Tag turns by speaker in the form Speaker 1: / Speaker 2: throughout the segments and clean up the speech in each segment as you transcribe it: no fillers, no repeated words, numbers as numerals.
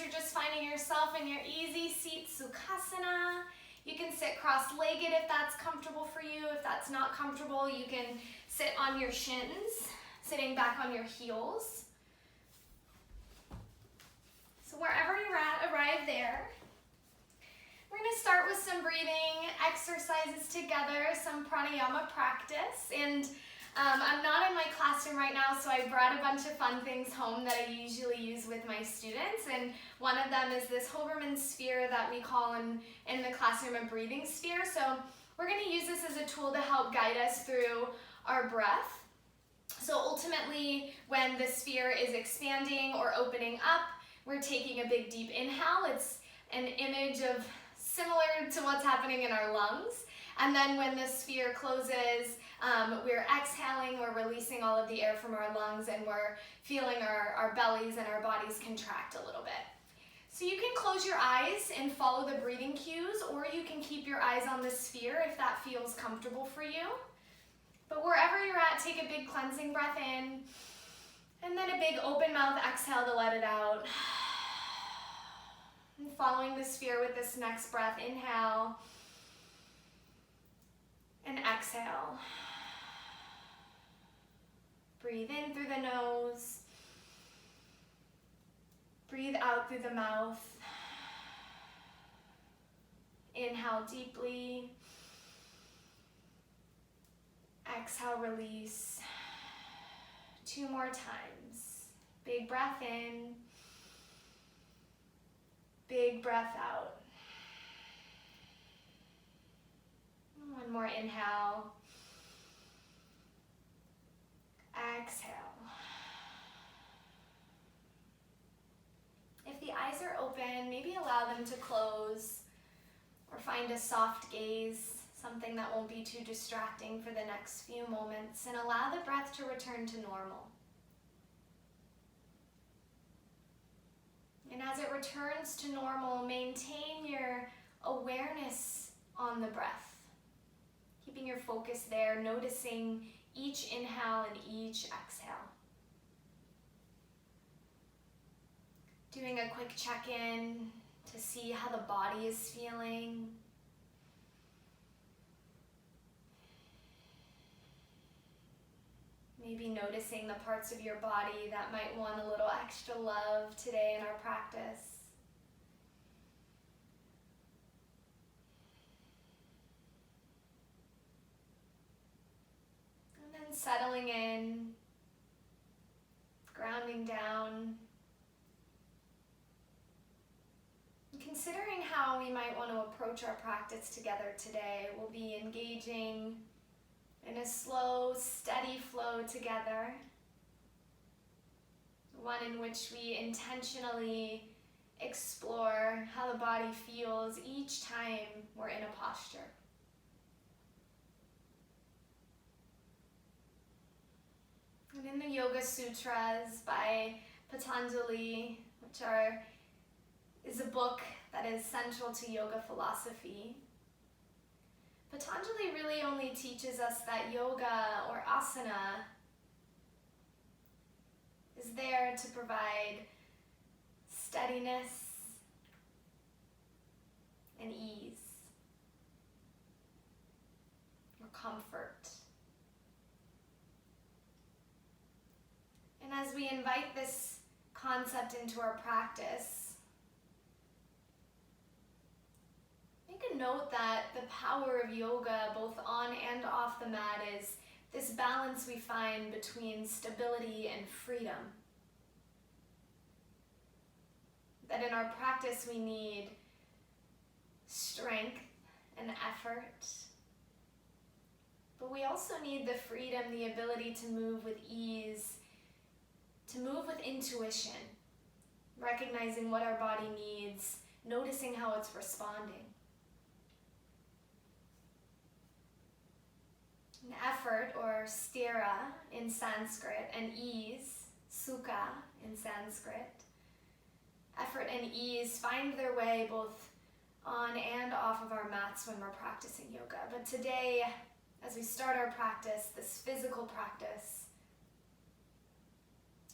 Speaker 1: you're just finding yourself in your easy seat Sukhasana. You can sit cross-legged if that's comfortable for you. If that's not comfortable, you can sit on your shins, sitting back on your heels. So wherever you're at, arrive there. We're going to start with some breathing exercises together, some pranayama practice. And I'm not in my classroom right now, so I brought a bunch of fun things home that I usually use with my students. And one of them is this Hoberman sphere that we call in the classroom a breathing sphere. So we're going to use this as a tool to help guide us through our breath. So ultimately, when the sphere is expanding or opening up, we're taking a big deep inhale. It's an image of similar to what's happening in our lungs. And then when the sphere closes, we're exhaling, we're releasing all of the air from our lungs, and we're feeling our bellies and our bodies contract a little bit. So you can close your eyes and follow the breathing cues, or you can keep your eyes on the sphere if that feels comfortable for you. But wherever you're at, take a big cleansing breath in, and then a big open mouth exhale to let it out. And following the sphere with this next breath, inhale and exhale. Breathe in through the nose. Breathe out through the mouth. Inhale deeply. Exhale, release. 2 more times. Big breath in. Big breath out. 1 more inhale. Exhale. If the eyes are open, maybe allow them to close or find a soft gaze, something that won't be too distracting for the next few moments, and allow the breath to return to normal. And as it returns to normal, maintain your awareness on the breath, keeping your focus there, noticing each inhale and each exhale. Doing a quick check-in to see how the body is feeling. Maybe noticing the parts of your body that might want a little extra love today in our practice. And then settling in, grounding down. And considering how we might want to approach our practice together today, we'll be engaging in a slow, steady flow together, one in which we intentionally explore how the body feels each time we're in a posture. And in the Yoga Sutras by Patanjali, which is a book that is central to yoga philosophy, Patanjali really only teaches us that yoga or asana is there to provide steadiness and ease or comfort. And as we invite this concept into our practice, make a note that the power of yoga, both on and off the mat, is this balance we find between stability and freedom. That in our practice we need strength and effort, but we also need the freedom, the ability to move with ease, to move with intuition, recognizing what our body needs, noticing how it's responding. An effort, or sthira in Sanskrit, and ease, sukha in Sanskrit. Effort and ease find their way both on and off of our mats when we're practicing yoga. But today, as we start our practice, this physical practice,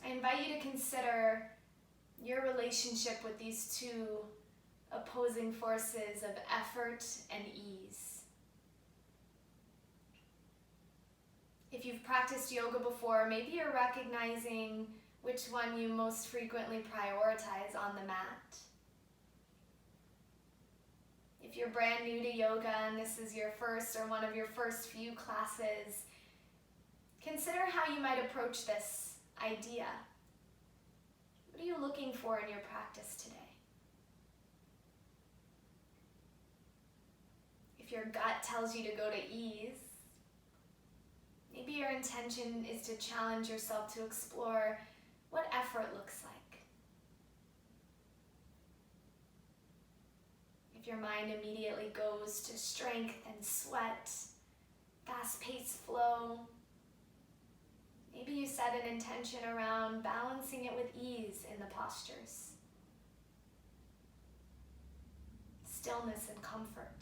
Speaker 1: I invite you to consider your relationship with these two opposing forces of effort and ease. If you've practiced yoga before, maybe you're recognizing which one you most frequently prioritize on the mat. If you're brand new to yoga and this is your first or one of your first few classes, consider how you might approach this idea. What are you looking for in your practice today? If your gut tells you to go to ease, maybe your intention is to challenge yourself to explore what effort looks like. If your mind immediately goes to strength and sweat, fast-paced flow, maybe you set an intention around balancing it with ease in the postures, stillness and comfort.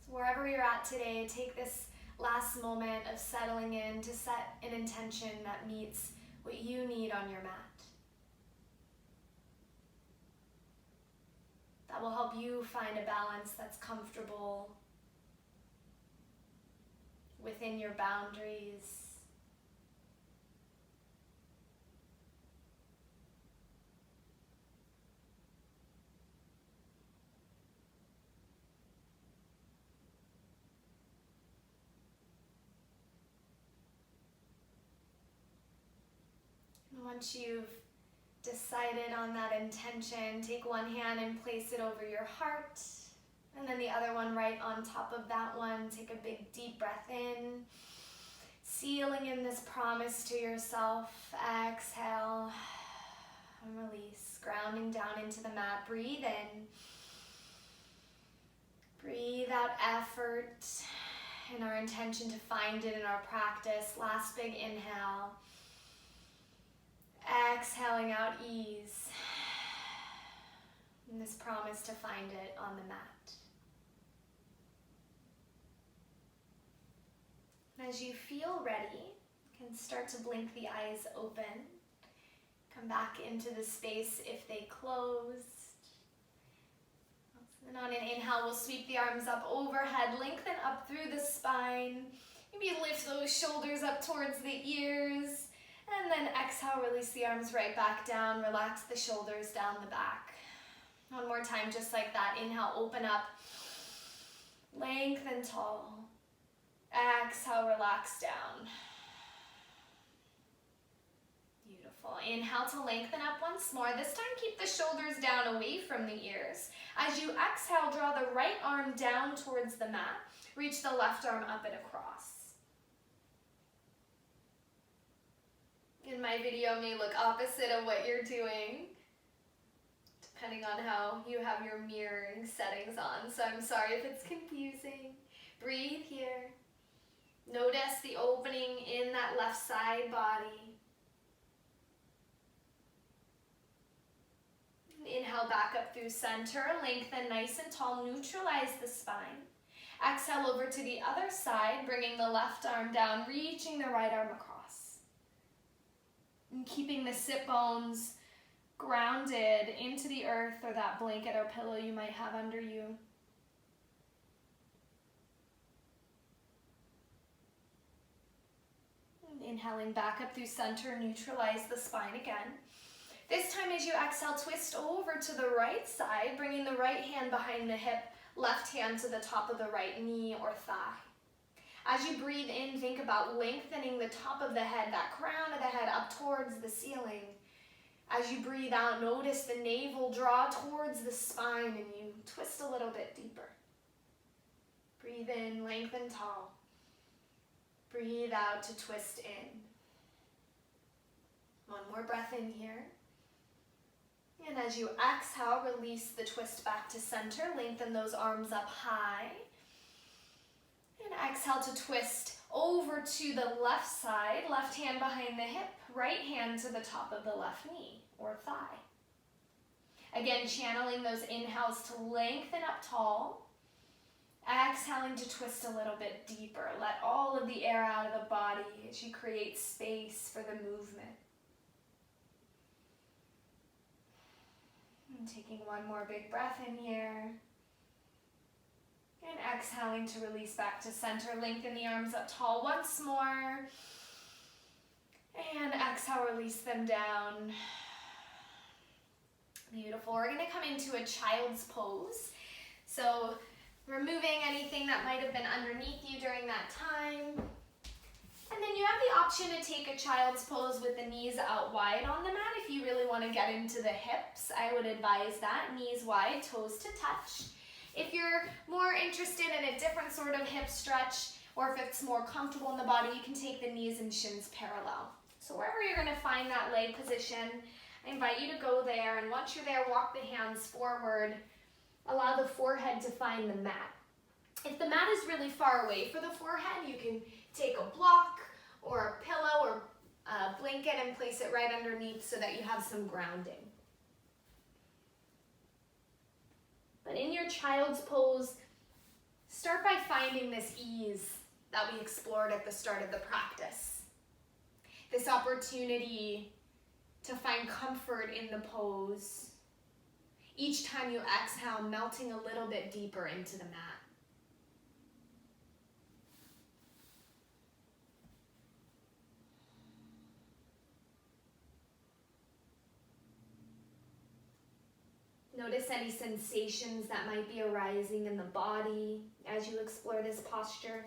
Speaker 1: So wherever you're at today, take this last moment of settling in to set an intention that meets what you need on your mat. That will help you find a balance that's comfortable within your boundaries. And once you've decided on that intention, take one hand and place it over your heart, and then the other one right on top of that one. Take a big deep breath in, sealing in this promise to yourself. Exhale and release, grounding down into the mat. Breathe in, breathe out effort and our intention to find it in our practice. Last big inhale. Exhaling out ease and this promise to find it on the mat. As you feel ready, you can start to blink the eyes open. Come back into the space if they closed. And on an inhale, we'll sweep the arms up overhead, lengthen up through the spine. Maybe lift those shoulders up towards the ears. And then exhale, release the arms right back down. Relax the shoulders down the back. One more time, just like that. Inhale, open up. Lengthen tall. Exhale, relax down. Beautiful. Inhale to lengthen up once more. This time, keep the shoulders down away from the ears. As you exhale, draw the right arm down towards the mat. Reach the left arm up and across. And my video may look opposite of what you're doing, depending on how you have your mirroring settings on. So I'm sorry if it's confusing. Breathe here. Notice the opening in that left side body. Inhale back up through center. Lengthen nice and tall. Neutralize the spine. Exhale over to the other side, bringing the left arm down, reaching the right arm across. And keeping the sit bones grounded into the earth or that blanket or pillow you might have under you. And inhaling back up through center, neutralize the spine again. This time as you exhale, twist over to the right side, bringing the right hand behind the hip, left hand to the top of the right knee or thigh. As you breathe in, think about lengthening the top of the head, that crown of the head up towards the ceiling. As you breathe out, notice the navel draw towards the spine and you twist a little bit deeper. Breathe in, lengthen tall. Breathe out to twist in. One more breath in here. And as you exhale, release the twist back to center. Lengthen those arms up high. And exhale to twist over to the left side, left hand behind the hip, right hand to the top of the left knee or thigh. Again, channeling those inhales to lengthen up tall. Exhaling to twist a little bit deeper. Let all of the air out of the body as you create space for the movement. And taking one more big breath in here. And exhaling to release back to center. Lengthen the arms up tall once more. And exhale, release them down. Beautiful. We're going to come into a child's pose. So removing anything that might have been underneath you during that time. And then you have the option to take a child's pose with the knees out wide on the mat. If you really want to get into the hips, I would advise that. Knees wide, toes to touch. If you're more interested in a different sort of hip stretch, or if it's more comfortable in the body, you can take the knees and shins parallel. So wherever you're going to find that leg position, I invite you to go there. And once you're there, walk the hands forward. Allow the forehead to find the mat. If the mat is really far away for the forehead, you can take a block or a pillow or a blanket and place it right underneath so that you have some grounding. But in your child's pose, start by finding this ease that we explored at the start of the practice. This opportunity to find comfort in the pose. Each time you exhale, melting a little bit deeper into the mat. Notice any sensations that might be arising in the body as you explore this posture.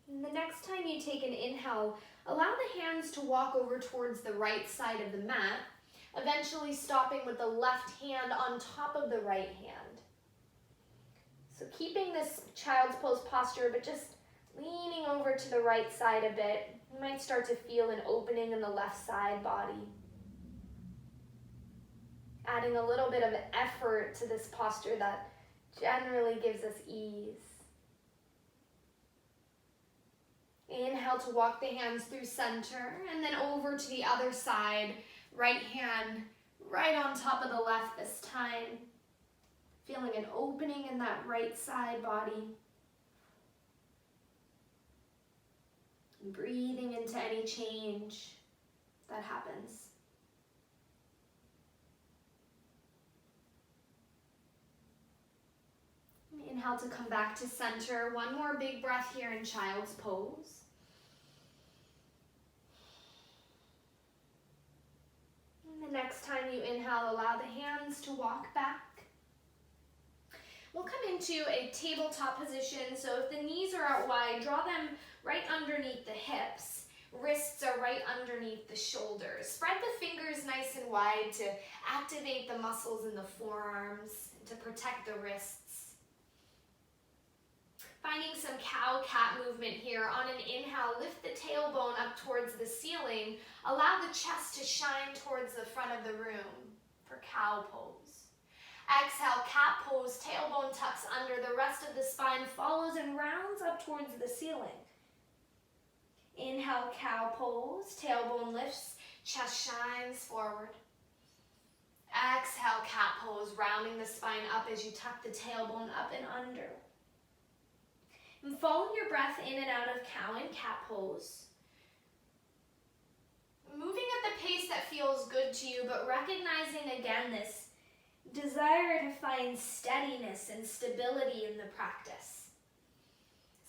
Speaker 1: And the next time you take an inhale, allow the hands to walk over towards the right side of the mat, eventually stopping with the left hand on top of the right hand. So keeping this child's pose posture, but just leaning over to the right side a bit. You might start to feel an opening in the left side body. Adding a little bit of effort to this posture that generally gives us ease. Inhale to walk the hands through center and then over to the other side. Right hand right on top of the left this time. Feeling an opening in that right side body. Breathing into any change that happens. Inhale to come back to center. One more big breath here in child's pose. And the next time you inhale, allow the hands to walk back. We'll come into a tabletop position. So if the knees are out wide, draw them right underneath the hips. Wrists are right underneath the shoulders. Spread the fingers nice and wide to activate the muscles in the forearms and to protect the wrists. Finding some cow-cat movement here. On an inhale, lift the tailbone up towards the ceiling. Allow the chest to shine towards the front of the room for cow pose. Exhale, cat pose, tailbone tucks under, the rest of the spine follows and rounds up towards the ceiling. Inhale, cow pose, tailbone lifts, chest shines forward. Exhale, cat pose, rounding the spine up as you tuck the tailbone up and under. And follow your breath in and out of cow and cat pose. Moving at the pace that feels good to you, but recognizing again this desire to find steadiness and stability in the practice.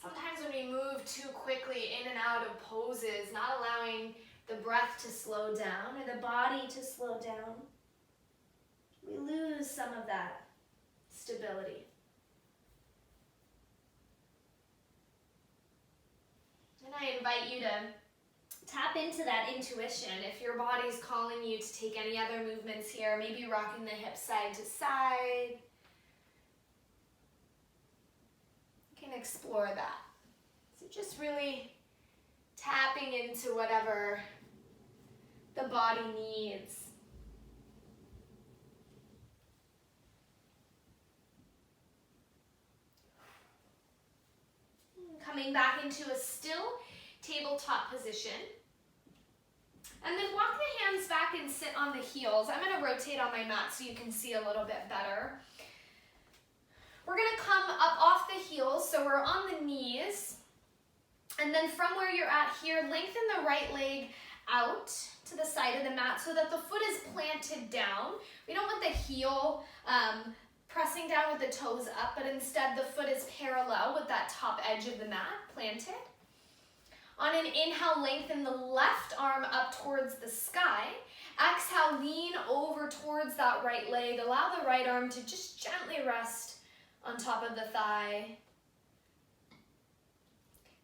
Speaker 1: Sometimes when we move too quickly in and out of poses, not allowing the breath to slow down or the body to slow down, we lose some of that stability. And I invite you to tap into that intuition. If your body's calling you to take any other movements here, maybe rocking the hips side to side, you can explore that. So just really tapping into whatever the body needs. Coming back into a still tabletop position. And then walk the hands back and sit on the heels. I'm going to rotate on my mat so you can see a little bit better. We're going to come up off the heels, so we're on the knees. And then from where you're at here, lengthen the right leg out to the side of the mat so that the foot is planted down. We don't want the heel pressing down with the toes up, but instead the foot is parallel with that top edge of the mat planted. On an inhale, lengthen the left arm up towards the sky. Exhale, lean over towards that right leg. Allow the right arm to just gently rest on top of the thigh.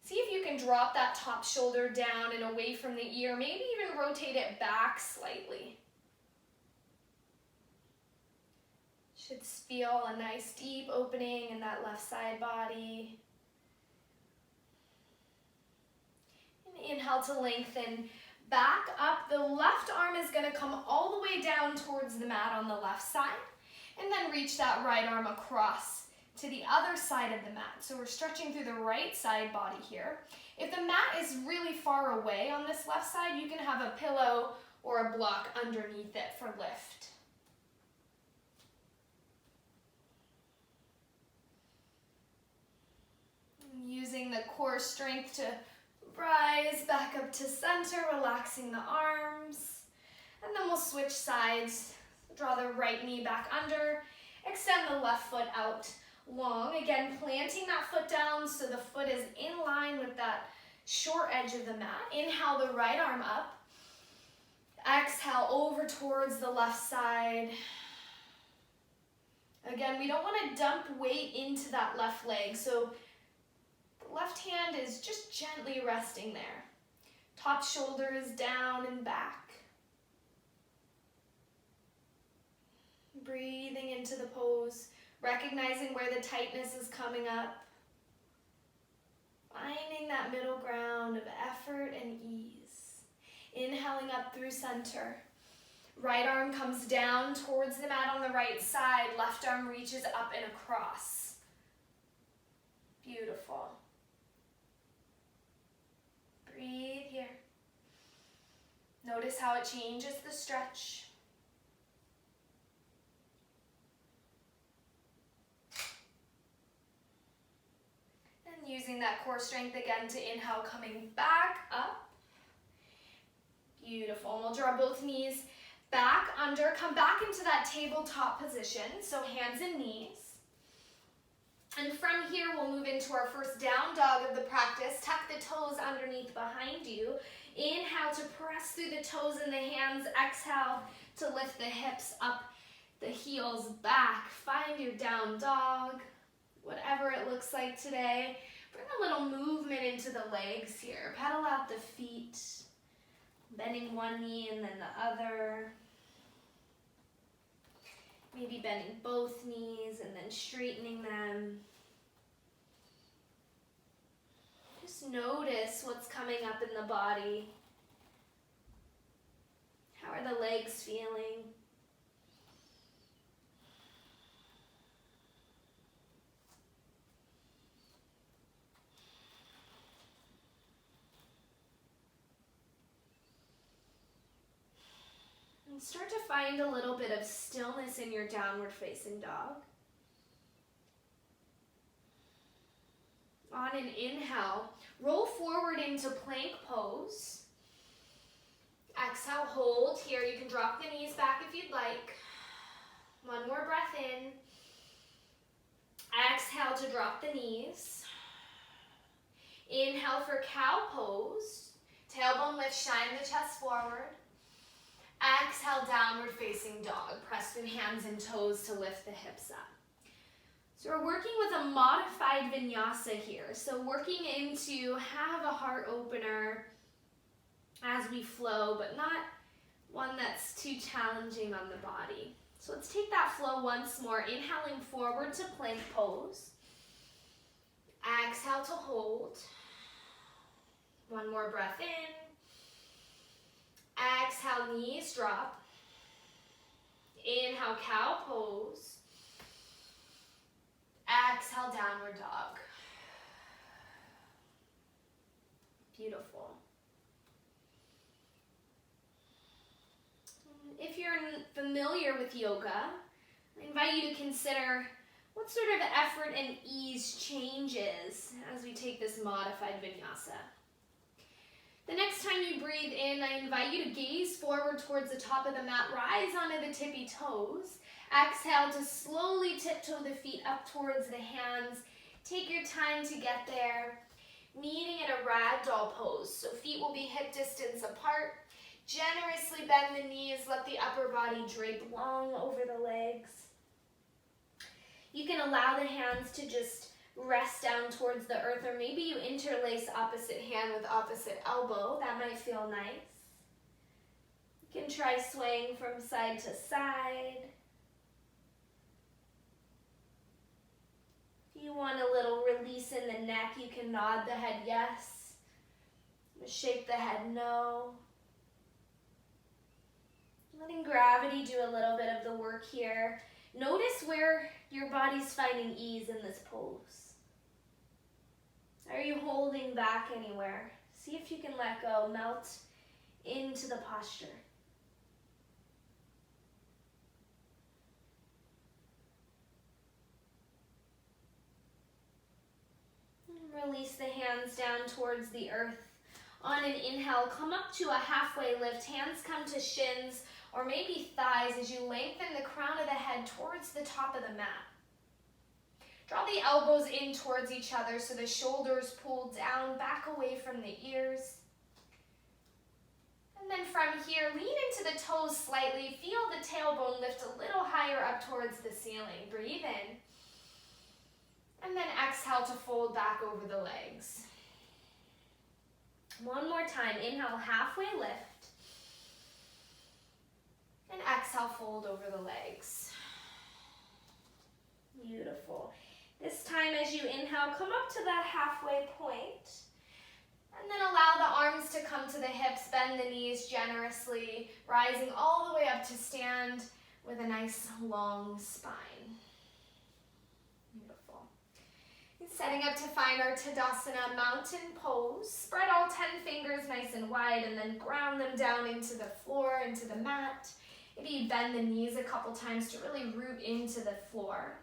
Speaker 1: See if you can drop that top shoulder down and away from the ear. Maybe even rotate it back slightly. Should feel a nice deep opening in that left side body. And inhale to lengthen back up. The left arm is going to come all the way down towards the mat on the left side. And then reach that right arm across to the other side of the mat. So we're stretching through the right side body here. If the mat is really far away on this left side, you can have a pillow or a block underneath it for lift. And using the core strength to rise back up to center, relaxing the arms. And then we'll switch sides. Draw the right knee back under. Extend the left foot out long. Again, planting that foot down so the foot is in line with that short edge of the mat. Inhale the right arm up. Exhale over towards the left side. Again, we don't want to dump weight into that left leg, so the left hand is just gently resting there. Top shoulder is down and back. Breathing into the pose, recognizing where the tightness is coming up. Finding that middle ground of effort and ease. Inhaling up through center. Right arm comes down towards the mat on the right side. Left arm reaches up and across. Beautiful. Breathe here. Notice how it changes the stretch. And using that core strength again to inhale, coming back up. Beautiful. And we'll draw both knees back under. Come back into that tabletop position, so hands and knees. And from here, we'll move into our first down dog of the practice. Tuck the toes underneath behind you. Inhale to press through the toes and the hands. Exhale to lift the hips up, the heels back. Find your down dog, whatever it looks like today. Bring a little movement into the legs here. Pedal out the feet, bending one knee and then the other. Maybe bending both knees and then straightening them. Just notice what's coming up in the body. How are the legs feeling? And start to find a little bit of stillness in your downward facing dog. On an inhale, roll forward into plank pose. Exhale, hold. Here, you can drop the knees back if you'd like. One more breath in. Exhale to drop the knees. Inhale for cow pose. Tailbone lift, shine the chest forward. Exhale, downward facing dog. Press through hands and toes to lift the hips up. So we're working with a modified vinyasa here. So working into have a heart opener as we flow, but not one that's too challenging on the body. So let's take that flow once more. Inhaling forward to plank pose. Exhale to hold. One more breath in. Exhale, knees drop. Inhale, cow pose. Exhale, downward dog. Beautiful. If you're familiar with yoga, I invite you to consider what sort of effort and ease changes as we we take this modified vinyasa. The next time you breathe in, I invite you to gaze forward towards the top of the mat, rise onto the tippy toes. Exhale to slowly tiptoe the feet up towards the hands. Take your time to get there. Meeting in a ragdoll pose, so feet will be hip distance apart. Generously bend the knees, let the upper body drape long over the legs. You can allow the hands to just rest down towards the earth, or maybe you interlace opposite hand with opposite elbow. That might feel nice. You can try swaying from side to side. If you want a little release in the neck, you can nod the head yes, shake the head no. Letting gravity do a little bit of the work here. Notice where your body's finding ease in this pose. Are you holding back anywhere? See if you can let go, melt into the posture. Release the hands down towards the earth. On an inhale, come up to a halfway lift. Hands come to shins or maybe thighs as you lengthen the crown of the head towards the top of the mat. Draw the elbows in towards each other so the shoulders pull down, back away from the ears. And then from here, lean into the toes slightly. Feel the tailbone lift a little higher up towards the ceiling. Breathe in. And then exhale to fold back over the legs. One more time. Inhale, halfway lift. And exhale, fold over the legs. Beautiful. This time as you inhale, come up to that halfway point. And then allow the arms to come to the hips, bend the knees generously, rising all the way up to stand with a nice long spine. Beautiful. And setting up to find our Tadasana mountain pose. Spread all 10 fingers nice and wide and then ground them down into the floor, into the mat. Maybe you bend the knees a couple times to really root into the floor.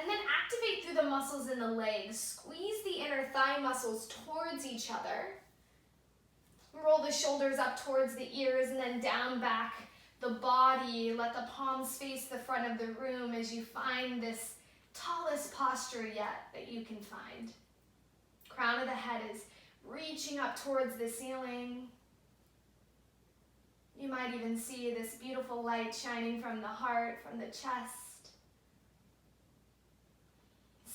Speaker 1: And then activate through the muscles in the legs. Squeeze the inner thigh muscles towards each other. Roll the shoulders up towards the ears and then down back the body. Let the palms face the front of the room as you find this tallest posture yet that you can find. Crown of the head is reaching up towards the ceiling. You might even see this beautiful light shining from the heart, from the chest.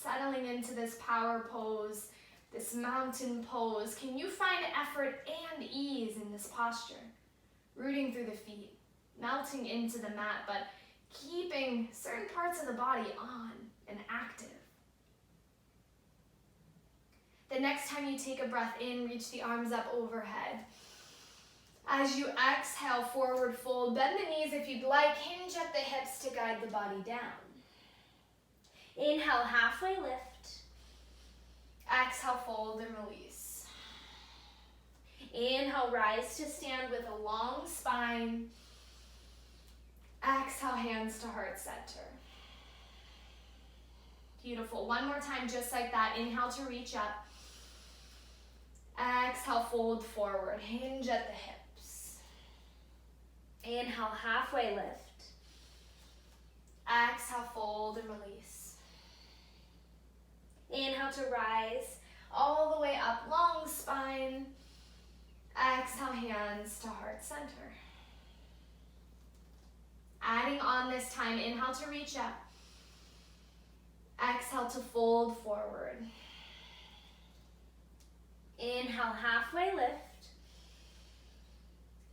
Speaker 1: Settling into this power pose, this mountain pose. Can you find effort and ease in this posture? Rooting through the feet, melting into the mat, but keeping certain parts of the body on and active. The next time you take a breath in, reach the arms up overhead. As you exhale, forward fold. Bend the knees if you'd like. Hinge at the hips to guide the body down. Inhale, halfway lift. Exhale, fold and release. Inhale, rise to stand with a long spine. Exhale, hands to heart center. Beautiful. One more time, just like that. Inhale to reach up. Exhale, fold forward. Hinge at the hips. Inhale, halfway lift. Exhale, fold and release. Inhale to rise all the way up, long spine. Exhale, hands to heart center. Adding on this time, inhale to reach up. Exhale to fold forward. Inhale, halfway lift.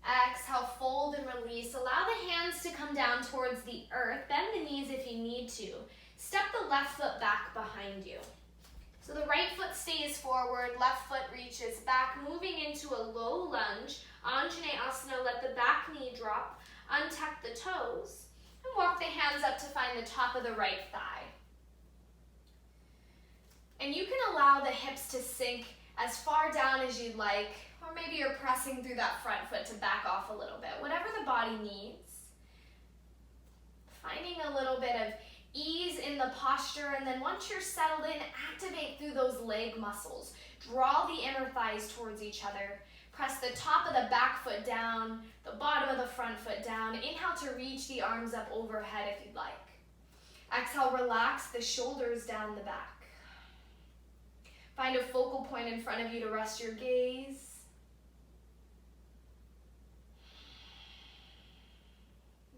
Speaker 1: Exhale, fold and release. Allow the hands to come down towards the earth. Bend the knees if you need to. Step the left foot back behind you. So the right foot stays forward, left foot reaches back, moving into a low lunge. Anjaneyasana, let the back knee drop, untuck the toes, and walk the hands up to find the top of the right thigh. And you can allow the hips to sink as far down as you'd like, or maybe you're pressing through that front foot to back off a little bit, whatever the body needs. Finding a little bit of Ease in the posture, and then once you're settled in, activate through those leg muscles. Draw the inner thighs towards each other. Press the top of the back foot down, the bottom of the front foot down. Inhale to reach the arms up overhead if you'd like. Exhale, relax the shoulders down the back. Find a focal point in front of you to rest your gaze.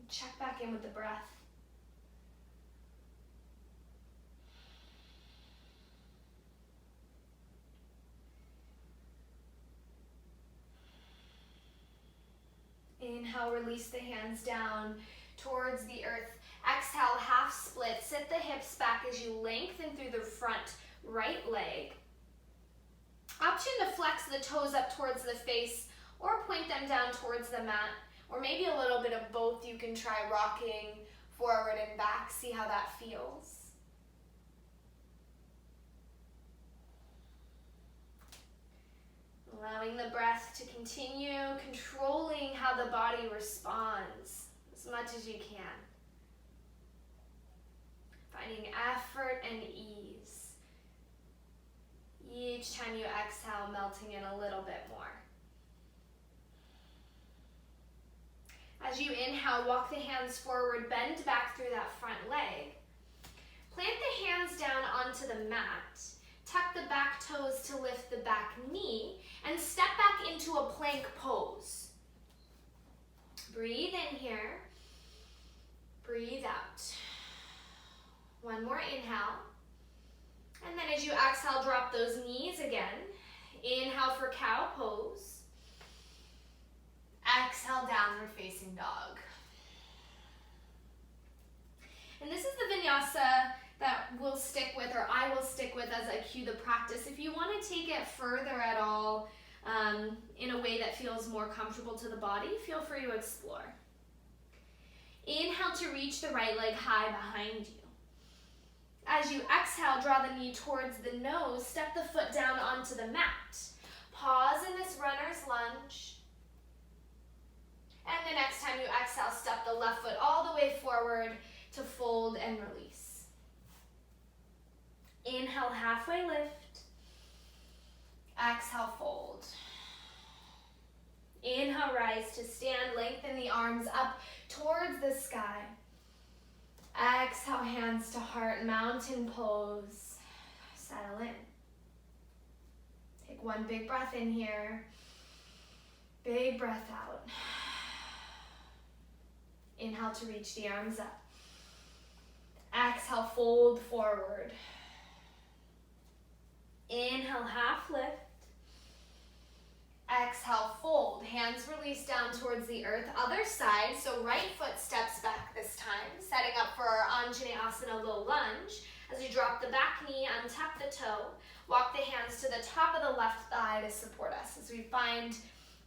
Speaker 1: Check back in with the breath. Inhale, release the hands down towards the earth. Exhale, half split. Sit the hips back as you lengthen through the front right leg. Option to flex the toes up towards the face or point them down towards the mat, or maybe a little bit of both. You can try rocking forward and back, see how that feels. Allowing the breath to continue, controlling how the body responds as much as you can. Finding effort and ease. Each time you exhale, melting in a little bit more. As you inhale, walk the hands forward, bend back through that front leg. Plant the hands down onto the mat. Tuck the back toes to lift the back knee and step back into a plank pose. Breathe in here. Breathe out. One more inhale. And then as you exhale, drop those knees again. Inhale for cow pose. Exhale, downward facing dog. And this is the vinyasa that we'll stick with, or I will stick with as I cue the practice. If you want to take it further at all in a way that feels more comfortable to the body, feel free to explore. Inhale to reach the right leg high behind you. As you exhale, draw the knee towards the nose, step the foot down onto the mat. Pause in this runner's lunge. And the next time you exhale, step the left foot all the way forward to fold and release. Inhale, halfway lift. Exhale, fold. Inhale, rise to stand. Lengthen the arms up towards the sky. Exhale, hands to heart, mountain pose. Settle in. Take one big breath in here. Big breath out. Inhale to reach the arms up. Exhale, fold forward. Inhale, half lift. Exhale, fold. Hands release down towards the earth. Other side, so right foot steps back this time, setting up for our Anjaneyasana low lunge. As you drop the back knee, untuck the toe, walk the hands to the top of the left thigh to support us as we find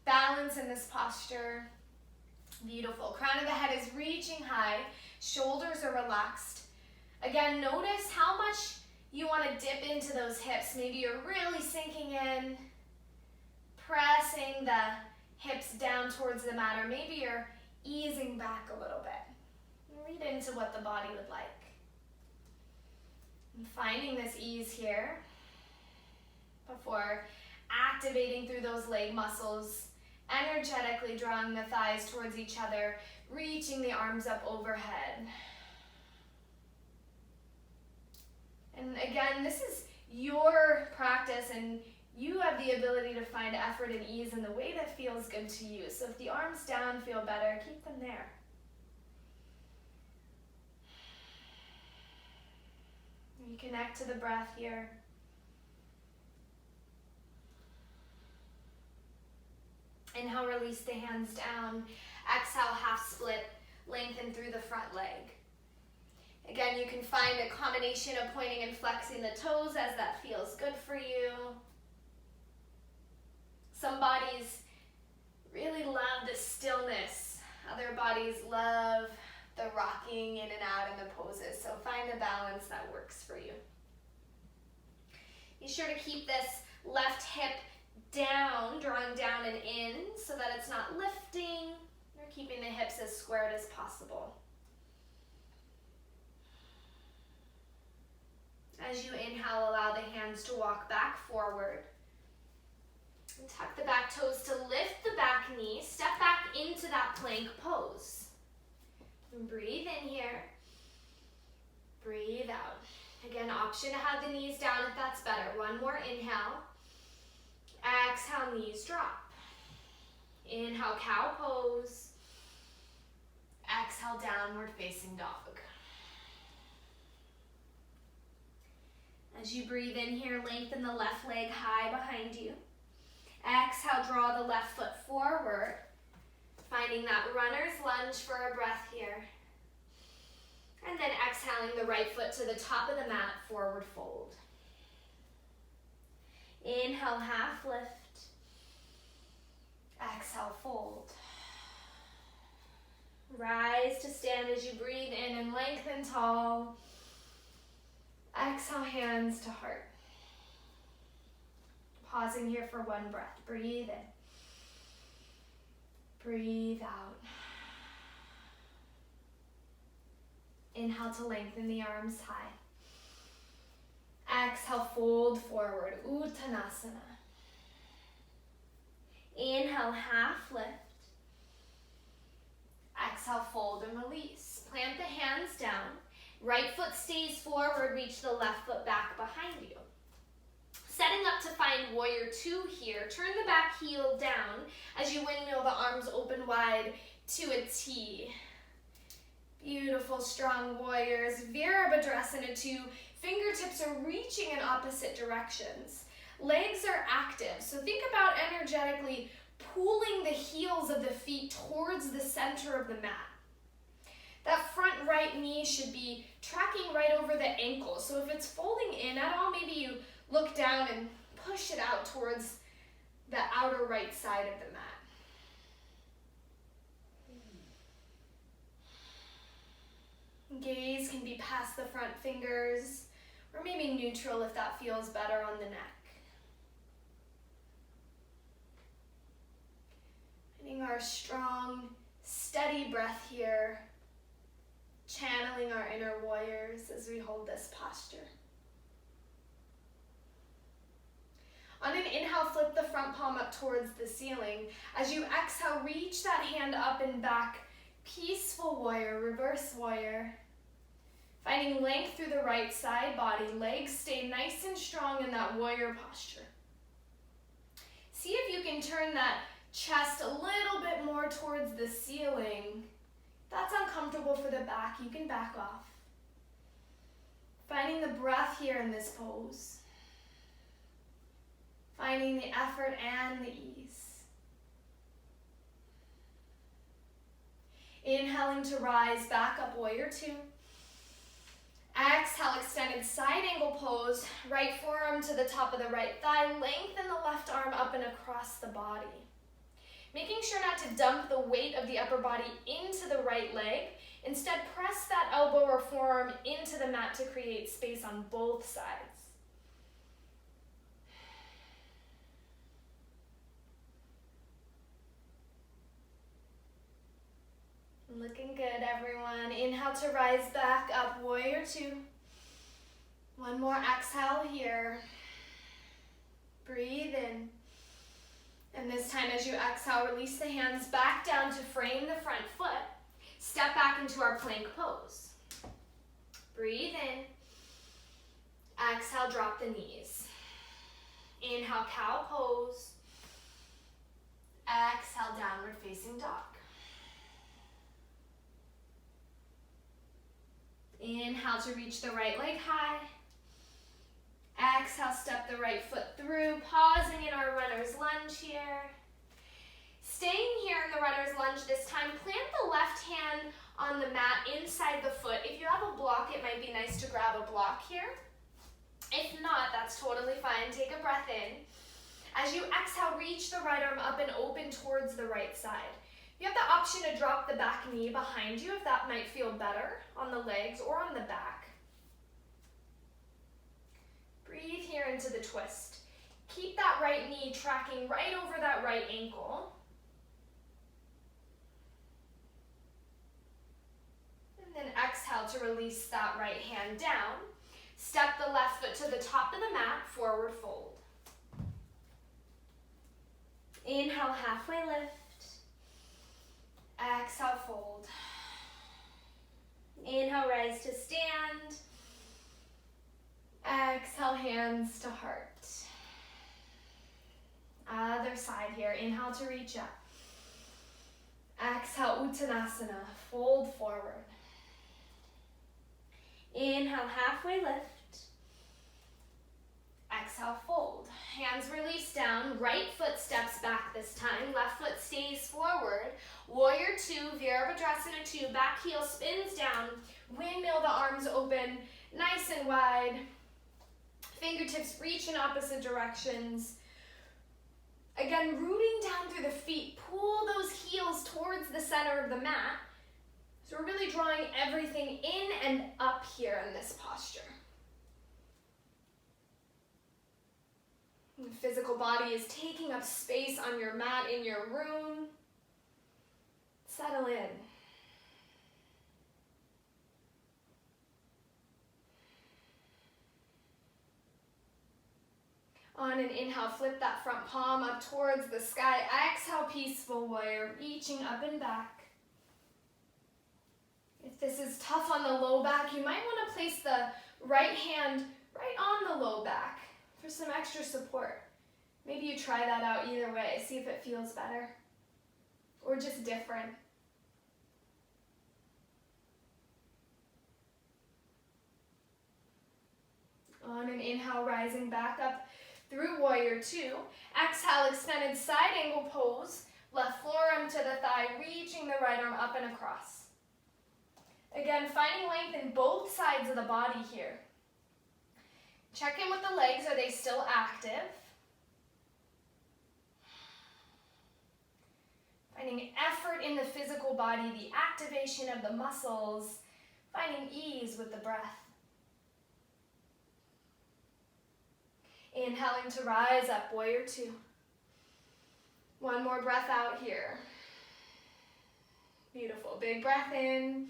Speaker 1: balance in this posture. Beautiful. Crown of the head is reaching high, shoulders are relaxed. Again, notice how much you want to dip into those hips. Maybe you're really sinking in, pressing the hips down towards the mat, or maybe you're easing back a little bit. Read into what the body would like. And finding this ease here before activating through those leg muscles, energetically drawing the thighs towards each other, reaching the arms up overhead. And again, this is your practice, and you have the ability to find effort and ease in the way that feels good to you. So if the arms down feel better, keep them there. Reconnect to the breath here. Inhale, release the hands down. Exhale, half split, lengthen through the front leg. Again, you can find a combination of pointing and flexing the toes as that feels good for you. Some bodies really love the stillness. Other bodies love the rocking in and out in the poses. So find the balance that works for you. Be sure to keep this left hip down, drawing down and in so that it's not lifting. You're keeping the hips as squared as possible. As you inhale, allow the hands to walk back forward. And tuck the back toes to lift the back knee. Step back into that plank pose. And breathe in here. Breathe out. Again, option to have the knees down if that's better. One more inhale. Exhale, knees drop. Inhale, cow pose. Exhale, downward facing dog. As you breathe in here, lengthen the left leg high behind you. Exhale, draw the left foot forward. Finding that runner's lunge for a breath here. And then exhaling the right foot to the top of the mat, forward fold. Inhale, half lift. Exhale, fold. Rise to stand as you breathe in and lengthen tall. Exhale, hands to heart. Pausing here for one breath. Breathe in. Breathe out. Inhale to lengthen the arms high. Exhale, fold forward, Uttanasana. Inhale, half lift. Exhale, fold and release. Plant the hands down. Right foot stays forward, reach the left foot back behind you. Setting up to find warrior two here. Turn the back heel down as you windmill the arms open wide to a T. Beautiful, strong warriors. Virabhadrasana 2. Fingertips are reaching in opposite directions. Legs are active, so think about energetically pulling the heels of the feet towards the center of the mat. That front right knee should be tracking right over the ankle. So if it's folding in at all, maybe you look down and push it out towards the outer right side of the mat. Gaze can be past the front fingers, or maybe neutral if that feels better on the neck. Finding our strong, steady breath here, channeling our inner warriors as we hold this posture. On an inhale, flip the front palm up towards the ceiling. As you exhale, reach that hand up and back. Peaceful warrior, reverse warrior. Finding length through the right side body. Legs stay nice and strong in that warrior posture. See if you can turn that chest a little bit more towards the ceiling. If that's uncomfortable for the back, you can back off. Finding the breath here in this pose. Finding the effort and the ease. Inhaling to rise, back up, warrior two. Exhale, extended side angle pose. Right forearm to the top of the right thigh. Lengthen the left arm up and across the body. Making sure not to dump the weight of the upper body into the right leg. Instead, press that elbow or forearm into the mat to create space on both sides. Looking good, everyone. Inhale to rise back up, warrior two. One more exhale here. Breathe in. And this time as you exhale, release the hands back down to frame the front foot. Step back into our plank pose. Breathe in. Exhale, drop the knees. Inhale, cow pose. Exhale, downward facing dog. Inhale to reach the right leg high. Exhale, step the right foot through, pausing in our runner's lunge here. Staying here in the runner's lunge this time, plant the left hand on the mat inside the foot. If you have a block, it might be nice to grab a block here. If not, that's totally fine. Take a breath in. As you exhale, reach the right arm up and open towards the right side. You have the option to drop the back knee behind you if that might feel better on the legs or on the back. Breathe here into the twist. Keep that right knee tracking right over that right ankle. And then exhale to release that right hand down. Step the left foot to the top of the mat, forward fold. Inhale, halfway lift. Exhale, fold. Inhale, rise to stand. Exhale, hands to heart. Other side here. Inhale to reach up. Exhale, Uttanasana. Fold forward. Inhale, halfway lift. Exhale, fold. Hands release down. Right foot steps back this time. Left foot stays forward. Warrior two, Virabhadrasana 2. Back heel spins down. Windmill the arms open, nice and wide. Fingertips reach in opposite directions. Again, rooting down through the feet. Pull those heels towards the center of the mat. So we're really drawing everything in and up here in this posture. The physical body is taking up space on your mat in your room. Settle in. On an inhale, flip that front palm up towards the sky. Exhale, peaceful warrior, reaching up and back. If this is tough on the low back, you might want to place the right hand right on the low back for some extra support. Maybe you try that out either way, see if it feels better or just different. On an inhale, rising back up through warrior two. Exhale, extended side angle pose. Left forearm to the thigh, reaching the right arm up and across. Again, finding length in both sides of the body here. Check in with the legs, are they still active? Finding effort in the physical body, the activation of the muscles, finding ease with the breath. Inhaling to rise up, warrior two. One more breath out here. Beautiful, big breath in.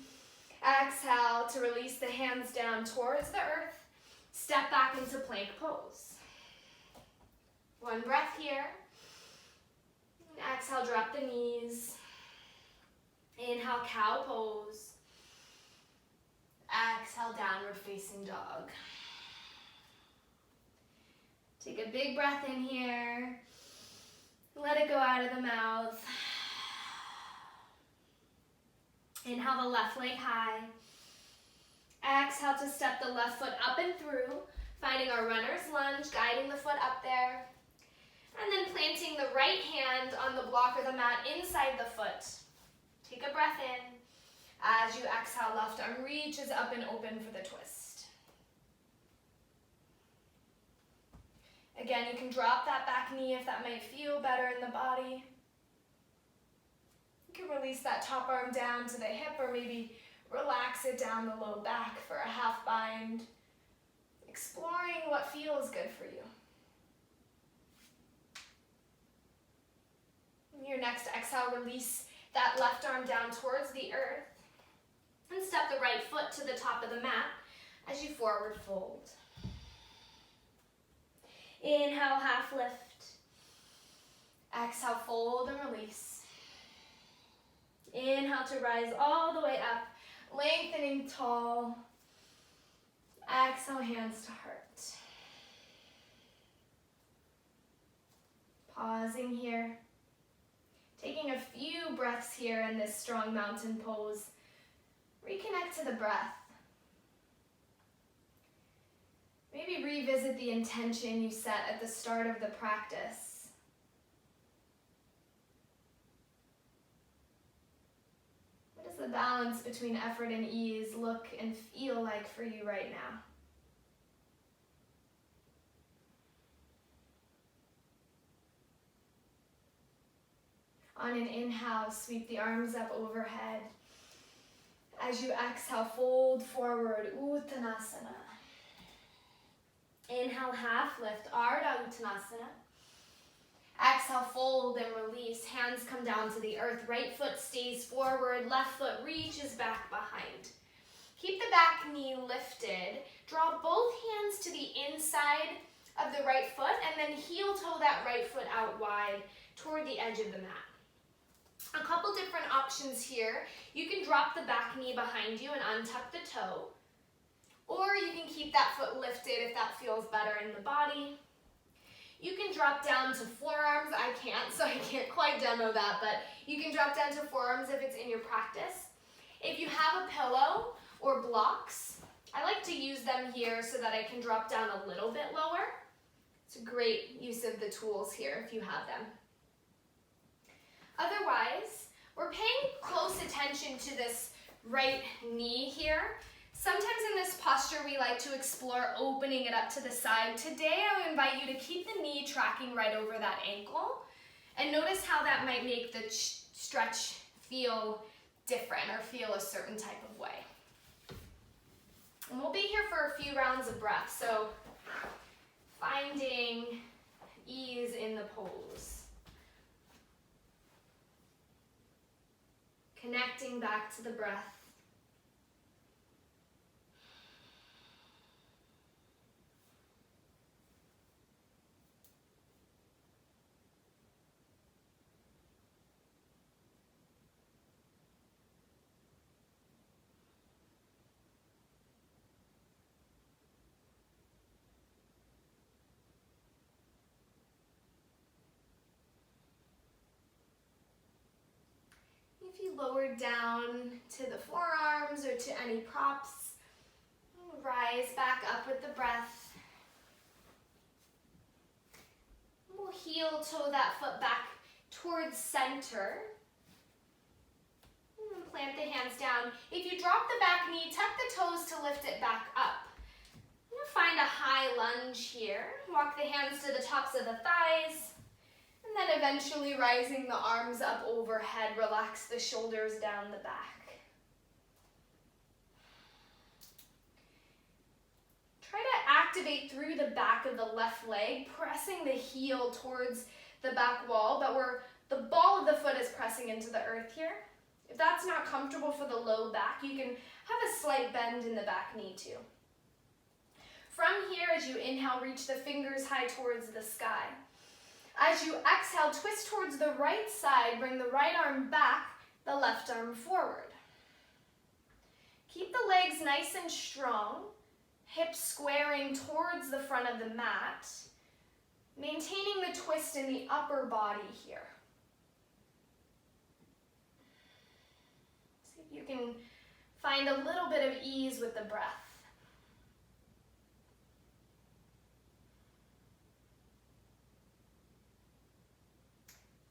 Speaker 1: Exhale to release the hands down towards the earth. Step back into plank pose. One breath here. Exhale, drop the knees. Inhale, cow pose. Exhale, downward facing dog. Take a big breath in here. Let it go out of the mouth. Inhale the left leg high. Exhale to step the left foot up and through, finding our runner's lunge, guiding the foot up there. And then planting the right hand on the block or the mat inside the foot. Take a breath in. As you exhale, left arm reaches up and open for the twist. Again, you can drop that back knee if that might feel better in the body. You can release that top arm down to the hip or maybe relax it down the low back for a half bind. Exploring what feels good for you. Your next exhale, release that left arm down towards the earth and step the right foot to the top of the mat as you forward fold. Inhale, half lift. Exhale, fold and release. Inhale to rise all the way up, lengthening tall. Exhale, hands to heart. Pausing here. Taking a few breaths here in this strong mountain pose. Reconnect to the breath. Maybe revisit the intention you set at the start of the practice. What does the balance between effort and ease look and feel like for you right now? On an inhale, sweep the arms up overhead. As you exhale, fold forward, Uttanasana. Inhale, half lift, Ardha Uttanasana. Exhale, fold and release. Hands come down to the earth. Right foot stays forward, left foot reaches back behind. Keep the back knee lifted. Draw both hands to the inside of the right foot and then heel toe that right foot out wide toward the edge of the mat. A couple different options here. You can drop the back knee behind you and untuck the toe, or you can keep that foot lifted if that feels better in the body. You can drop down to forearms. I can't, so I can't quite demo that, but you can drop down to forearms if it's in your practice. If you have a pillow or blocks, I like to use them here so that I can drop down a little bit lower. It's a great use of the tools here if you have them. Otherwise, we're paying close attention to this right knee here. Sometimes in this posture, we like to explore opening it up to the side. Today, I would invite you to keep the knee tracking right over that ankle, and notice how that might make the stretch feel different or feel a certain type of way. And we'll be here for a few rounds of breath, so finding ease in the pose. Connecting back to the breath. If you lower down to the forearms or to any props, rise back up with the breath. We'll heel toe that foot back towards center. And plant the hands down. If you drop the back knee, tuck the toes to lift it back up. I'm gonna find a high lunge here. Walk the hands to the tops of the thighs. And then eventually rising the arms up overhead, relax the shoulders down the back. Try to activate through the back of the left leg, pressing the heel towards the back wall, but where the ball of the foot is pressing into the earth here. If that's not comfortable for the low back, you can have a slight bend in the back knee too. From here, as you inhale, reach the fingers high towards the sky. As you exhale, twist towards the right side, bring the right arm back, the left arm forward. Keep the legs nice and strong, hips squaring towards the front of the mat, maintaining the twist in the upper body here. See if you can find a little bit of ease with the breath.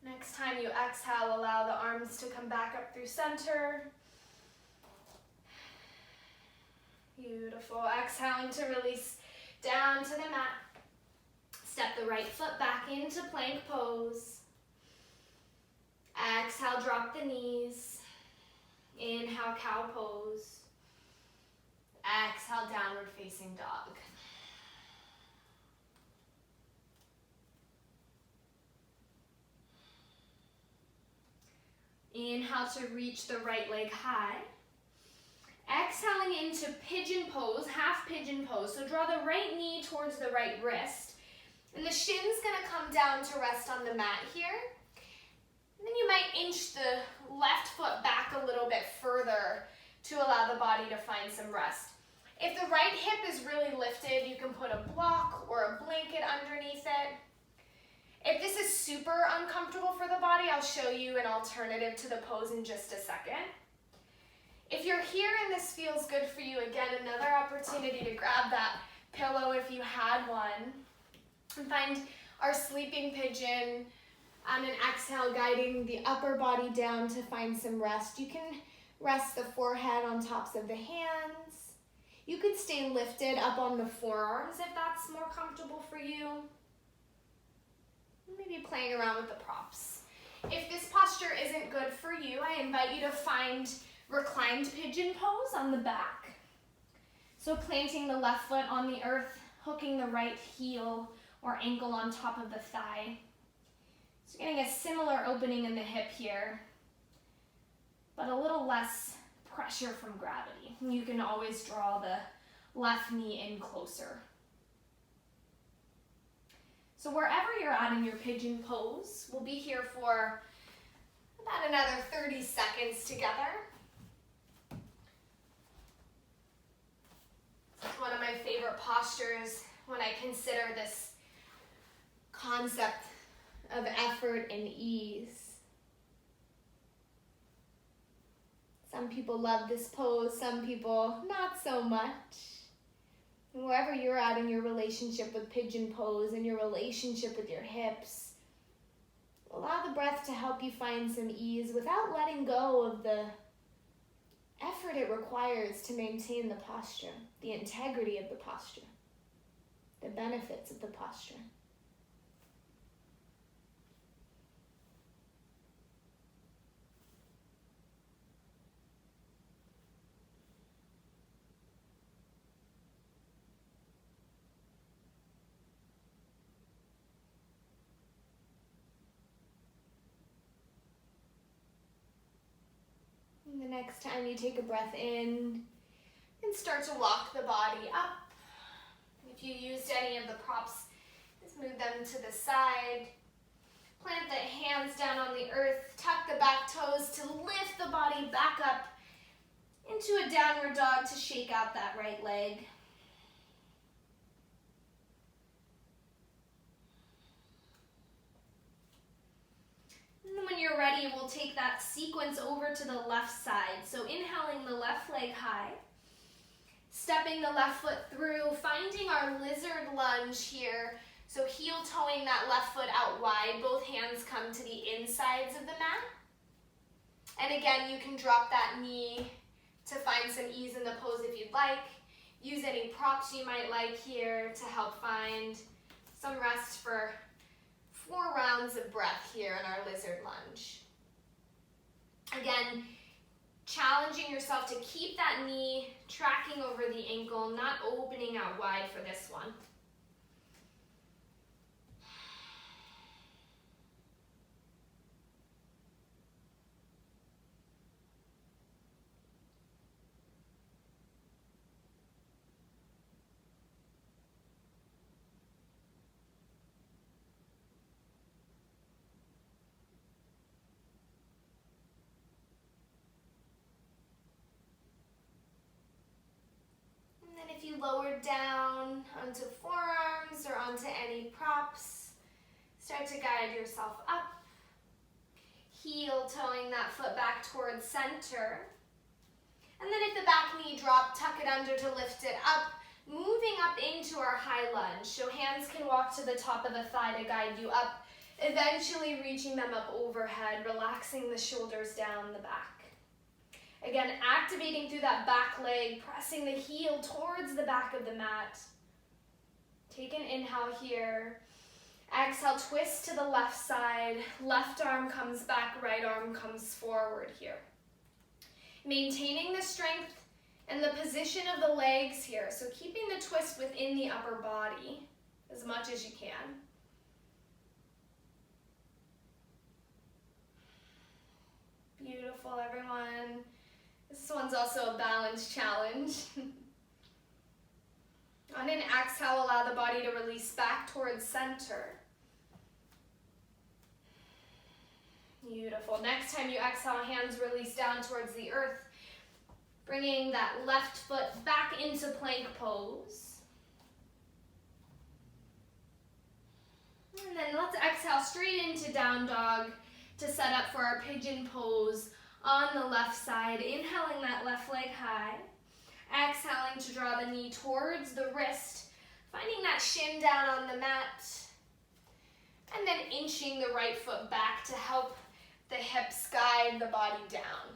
Speaker 1: Next time you exhale, allow the arms to come back up through center. Beautiful. Exhaling to release down to the mat. Step the right foot back into plank pose. Exhale, drop the knees. Inhale, cow pose. Exhale, downward facing dog. Inhale to reach the right leg high. Exhaling into pigeon pose, half pigeon pose. So draw the right knee towards the right wrist. And the shin's gonna come down to rest on the mat here. And then you might inch the left foot back a little bit further to allow the body to find some rest. If the right hip is really lifted, you can put a block or a blanket underneath it. If this is super uncomfortable for the body, I'll show you an alternative to the pose in just a second. If you're here and this feels good for you, again, another opportunity to grab that pillow if you had one. And find our sleeping pigeon on an exhale, guiding the upper body down to find some rest. You can rest the forehead on tops of the hands. You could stay lifted up on the forearms if that's more comfortable for you. Maybe playing around with the props. If this posture isn't good for you, I invite you to find reclined pigeon pose on the back. So planting the left foot on the earth, hooking the right heel or ankle on top of the thigh. So getting a similar opening in the hip here, but a little less pressure from gravity. You can always draw the left knee in closer. So wherever you're at in your pigeon pose, we'll be here for about another 30 seconds together. It's one of my favorite postures when I consider this concept of effort and ease. Some people love this pose, some people not so much. Wherever you're at in your relationship with pigeon pose and your relationship with your hips, allow the breath to help you find some ease without letting go of the effort it requires to maintain the posture, the integrity of the posture, the benefits of the posture. The next time you take a breath in and start to walk the body up. If you used any of the props, just move them to the side. Plant the hands down on the earth, tuck the back toes to lift the body back up into a downward dog to shake out that right leg. And when you're ready, we'll take that sequence over to the left side. So inhaling the left leg high, stepping the left foot through, finding our lizard lunge here. So heel toeing that left foot out wide, both hands come to the insides of the mat. And again, you can drop that knee to find some ease in the pose if you'd like. Use any props you might like here to help find some rest for 4 rounds of breath here in our lizard lunge. Again, challenging yourself to keep that knee tracking over the ankle, not opening out wide for this one. If you lower down onto forearms or onto any props, start to guide yourself up. Heel toeing that foot back towards center. And then if the back knee drop, tuck it under to lift it up, moving up into our high lunge. So hands can walk to the top of the thigh to guide you up, eventually reaching them up overhead, relaxing the shoulders down the back. Again, activating through that back leg, pressing the heel towards the back of the mat. Take an inhale here. Exhale, twist to the left side. Left arm comes back, right arm comes forward here. Maintaining the strength and the position of the legs here. So keeping the twist within the upper body as much as you can. Beautiful, everyone. This one's also a balance challenge. On an exhale, allow the body to release back towards center. Beautiful. Next time you exhale, hands release down towards the earth, bringing that left foot back into plank pose. And then let's exhale straight into down dog to set up for our pigeon pose on the left side. Inhaling that left leg high. Exhaling to draw the knee towards the wrist, finding that shin down on the mat. And then inching the right foot back to help the hips guide the body down.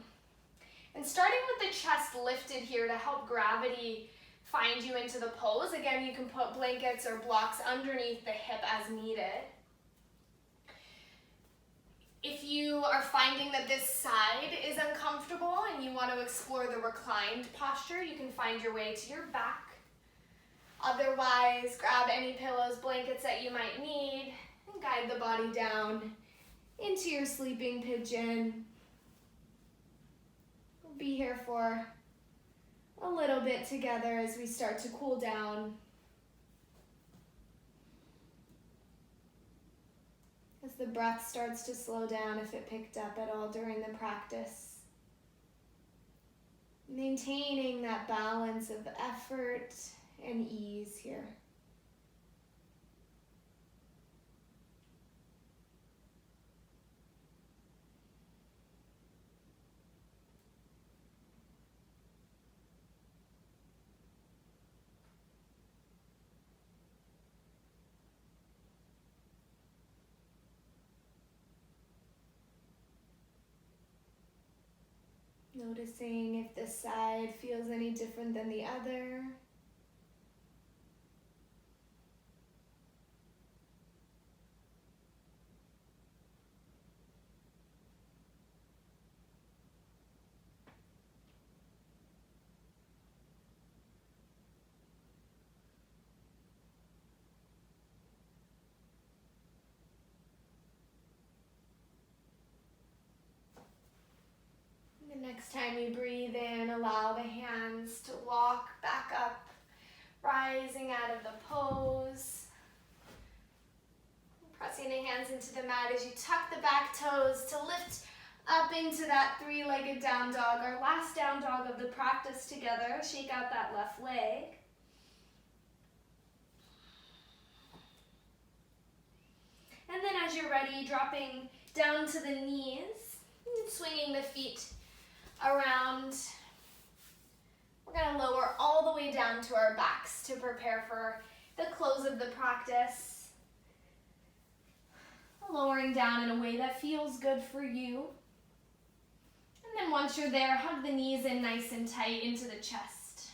Speaker 1: And starting with the chest lifted here to help gravity find you into the pose. Again, you can put blankets or blocks underneath the hip as needed. If you are finding that this side is uncomfortable and you want to explore the reclined posture, you can find your way to your back. Otherwise, grab any pillows, blankets that you might need, and guide the body down into your sleeping pigeon. We'll be here for a little bit together as we start to cool down. As the breath starts to slow down, if it picked up at all during the practice. Maintaining that balance of effort and ease here. Noticing if this side feels any different than the other. The next time you breathe in, allow the hands to walk back up, rising out of the pose. Pressing the hands into the mat as you tuck the back toes to lift up into that three-legged down dog, our last down dog of the practice together. Shake out that left leg. And then as you're ready, dropping down to the knees, swinging the feet around. We're going to lower all the way down to our backs to prepare for the close of the practice. Lowering down in a way that feels good for you. And then once you're there, hug the knees in nice and tight into the chest.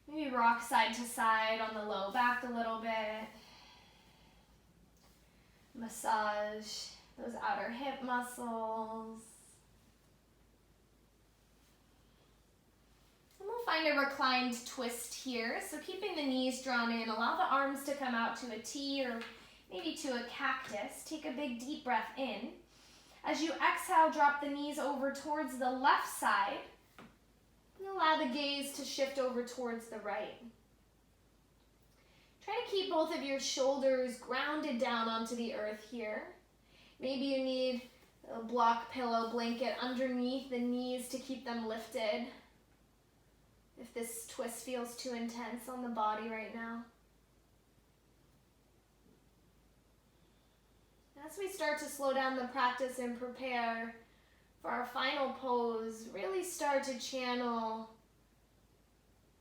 Speaker 1: Maybe rock side to side on the low back a little bit. Massage those outer hip muscles. And we'll find a reclined twist here. So keeping the knees drawn in, allow the arms to come out to a T or maybe to a cactus. Take a big deep breath in. As you exhale, drop the knees over towards the left side. And allow the gaze to shift over towards the right. Try to keep both of your shoulders grounded down onto the earth here. Maybe you need a block pillow blanket underneath the knees to keep them lifted. If this twist feels too intense on the body right now. As we start to slow down the practice and prepare for our final pose, really start to channel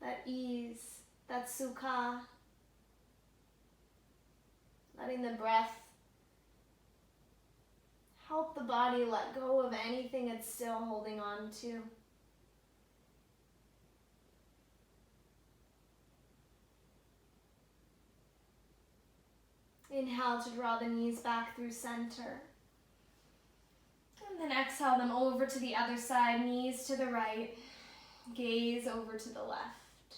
Speaker 1: that ease, that sukha, letting the breath help the body let go of anything it's still holding on to. Inhale to draw the knees back through center. And then exhale them over to the other side, knees to the right, gaze over to the left.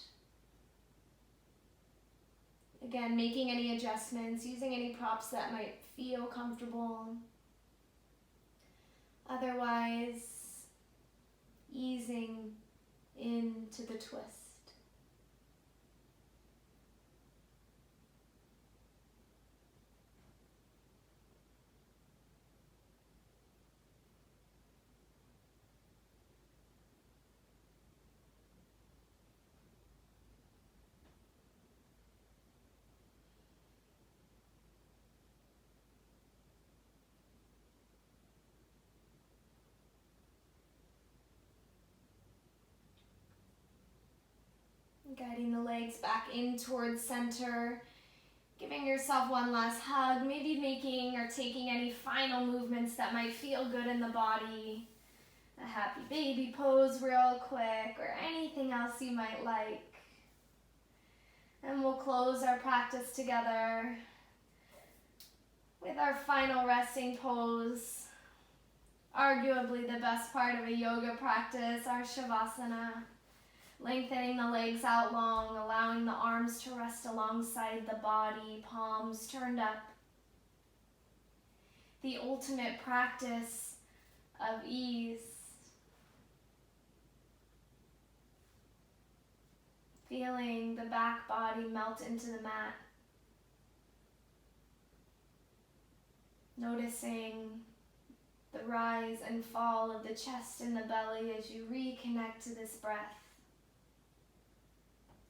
Speaker 1: Again, making any adjustments, using any props that might feel comfortable. Otherwise, easing into the twist. Guiding the legs back in towards center, giving yourself one last hug, maybe making or taking any final movements that might feel good in the body. A happy baby pose real quick, or anything else you might like. And we'll close our practice together with our final resting pose. Arguably the best part of a yoga practice, our Shavasana. Lengthening the legs out long, allowing the arms to rest alongside the body, palms turned up. The ultimate practice of ease. feeling the back body melt into the mat. Noticing the rise and fall of the chest and the belly as you reconnect to this breath.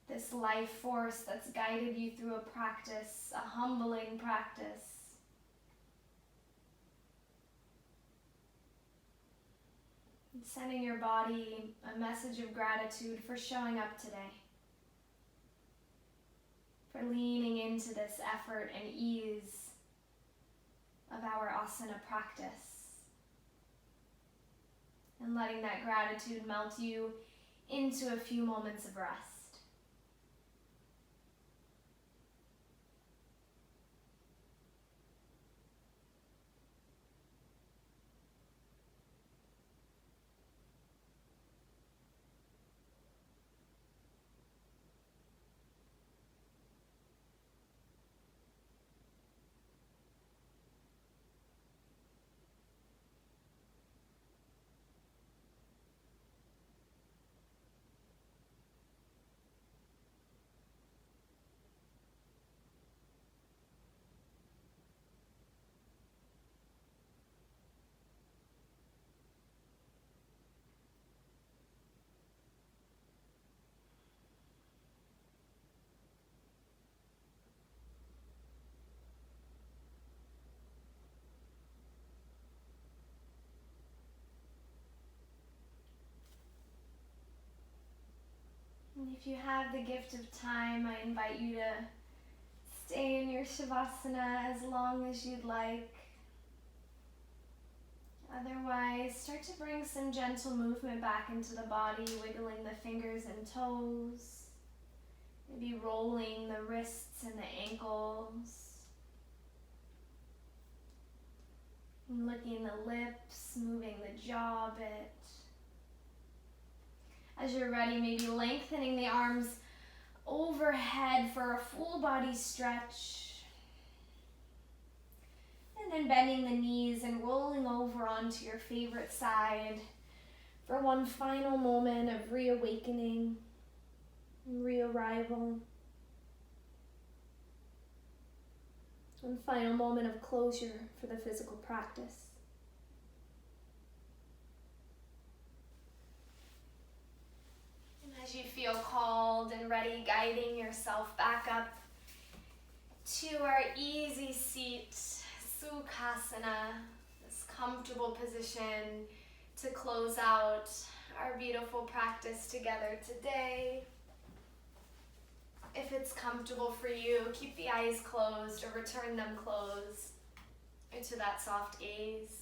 Speaker 1: This life force that's guided you through a practice, a humbling practice. And sending your body a message of gratitude for showing up today. For leaning into this effort and ease of our asana practice. And letting that gratitude melt you into a few moments of rest. And if you have the gift of time, I invite you to stay in your Shavasana as long as you'd like. Otherwise, start to bring some gentle movement back into the body, wiggling the fingers and toes. Maybe rolling the wrists and the ankles. And licking the lips, moving the jaw a bit. As you're ready, maybe lengthening the arms overhead for a full body stretch. And then bending the knees and rolling over onto your favorite side for one final moment of reawakening and rearrival. One final moment of closure for the physical practice. As you feel called and ready, guiding yourself back up to our easy seat, Sukhasana, this comfortable position to close out our beautiful practice together today. If it's comfortable for you, keep the eyes closed or return them closed into that soft gaze.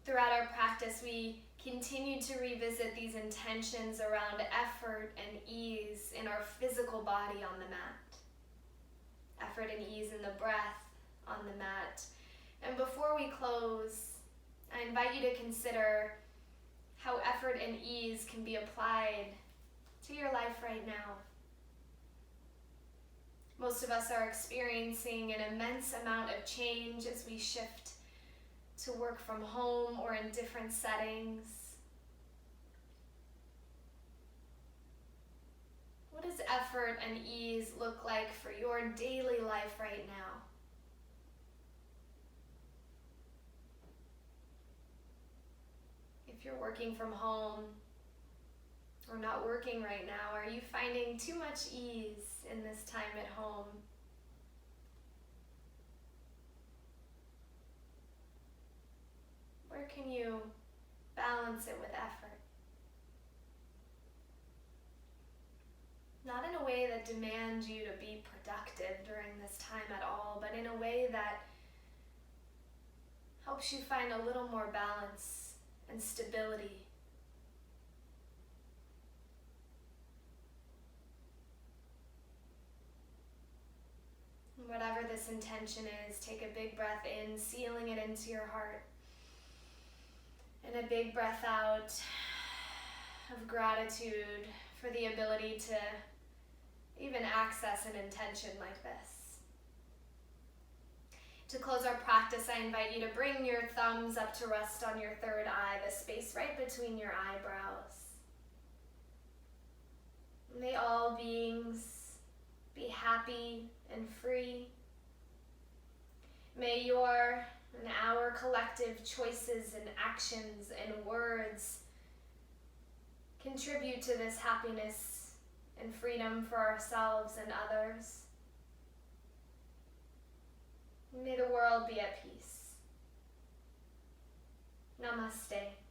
Speaker 1: Throughout our practice, we continue to revisit these intentions around effort and ease in our physical body on the mat. Effort and ease in the breath on the mat. And before we close, I invite you to consider how effort and ease can be applied to your life right now. Most of us are experiencing an immense amount of change as we shift to work from home or in different settings. What does effort and ease look like for your daily life right now? If you're working from home or not working right now, are you finding too much ease in this time at home? Where can you balance it with effort? Not in a way that demands you to be productive during this time at all, but in a way that helps you find a little more balance and stability. Whatever this intention is, take a big breath in, sealing it into your heart. And a big breath out of gratitude for the ability to even access an intention like this. To close our practice, I invite you to bring your thumbs up to rest on your third eye, the space right between your eyebrows. May all beings be happy and free. May your and our collective choices and actions and words contribute to this happiness and freedom for ourselves and others. May the world be at peace. Namaste.